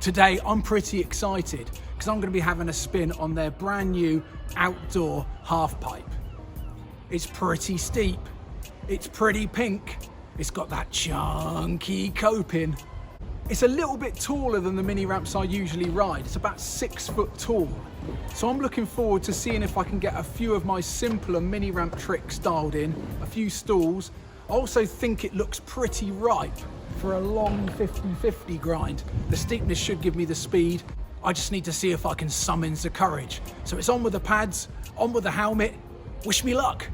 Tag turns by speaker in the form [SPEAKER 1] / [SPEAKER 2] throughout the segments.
[SPEAKER 1] Today, I'm pretty excited because I'm going to be having a spin on their brand new outdoor half pipe. It's pretty steep, it's pretty pink, it's got that chunky coping. It's a little bit taller than the mini ramps I usually ride. It's about 6 foot tall. So I'm looking forward to seeing if I can get a few of my simpler mini ramp tricks dialed in, a few stalls. I also think it looks pretty ripe for a long 50-50 grind. The steepness should give me the speed. I just need to see if I can summon the courage. So it's on with the pads, on with the helmet. Wish me luck.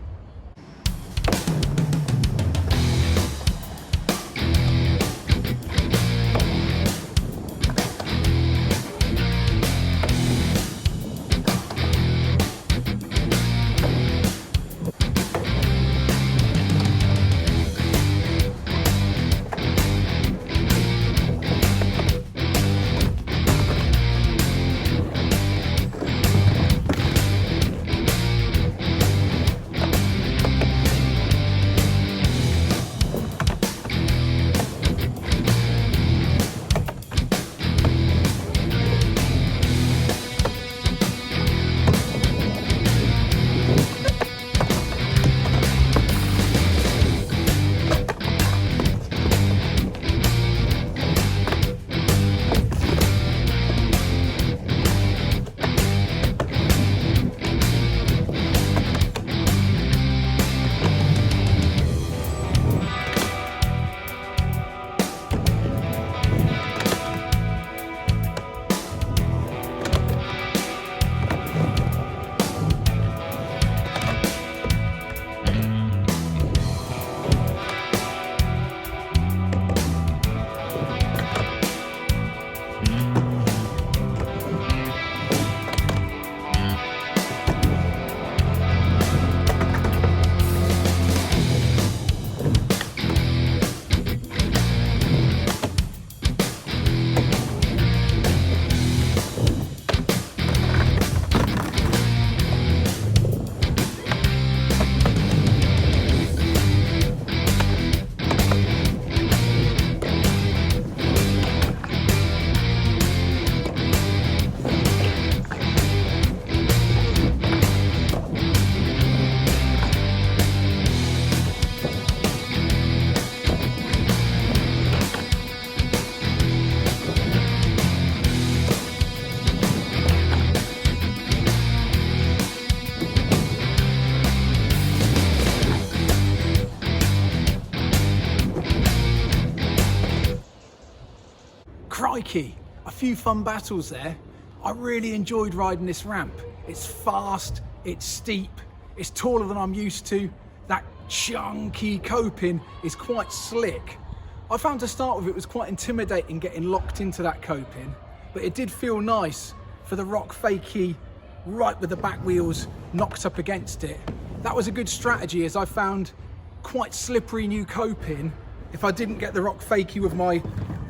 [SPEAKER 1] Crikey, a few fun battles there. I really enjoyed riding this ramp. It's fast, it's steep, it's taller than I'm used to. That chunky coping is quite slick. I found to start with it was quite intimidating getting locked into that coping, but it did feel nice for the Rock Fakie right with the back wheels knocked up against it. That was a good strategy as I found quite slippery new coping. If I didn't get the Rock Fakie with my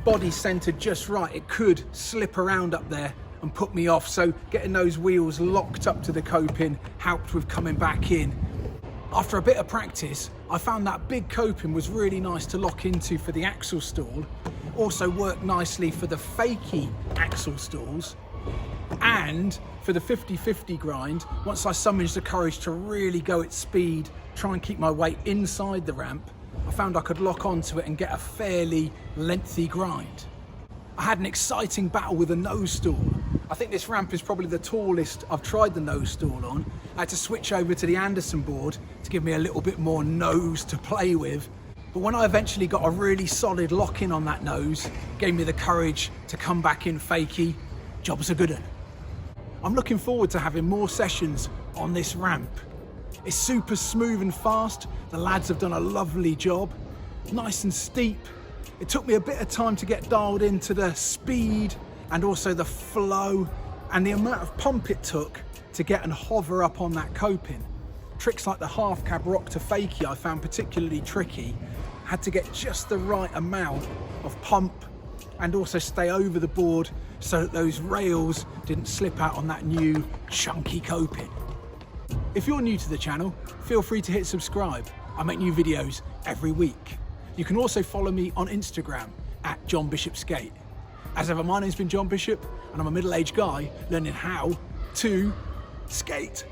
[SPEAKER 1] body centered just right, it could slip around up there and put me off. So getting those wheels locked up to the coping helped with coming back in. After a bit of practice, I found that big coping was really nice to lock into for the axle stall. Also worked nicely for the Fakie axle stalls. And for the 50-50 grind, once I summoned the courage to really go at speed, try and keep my weight inside the ramp, I found I could lock onto it and get a fairly lengthy grind. I had an exciting battle with a nose stall. I think this ramp is probably the tallest I've tried the nose stall on. I had to switch over to the Anderson board to give me a little bit more nose to play with. But when I eventually got a really solid lock in on that nose, gave me the courage to come back in Fakie, job's a good one. I'm looking forward to having more sessions on this ramp. It's super smooth and fast. The lads have done a lovely job. Nice and steep. It took me a bit of time to get dialed into the speed and also the flow and the amount of pump it took to get and hover up on that coping. Tricks like the half cab rock to Fakie I found particularly tricky. Had to get just the right amount of pump and also stay over the board so that those rails didn't slip out on that new chunky coping. If you're new to the channel, feel free to hit subscribe. I make new videos every week. You can also follow me on Instagram @JohnBishopSkate. As ever, my name's been John Bishop, and I'm a middle-aged guy learning how to skate.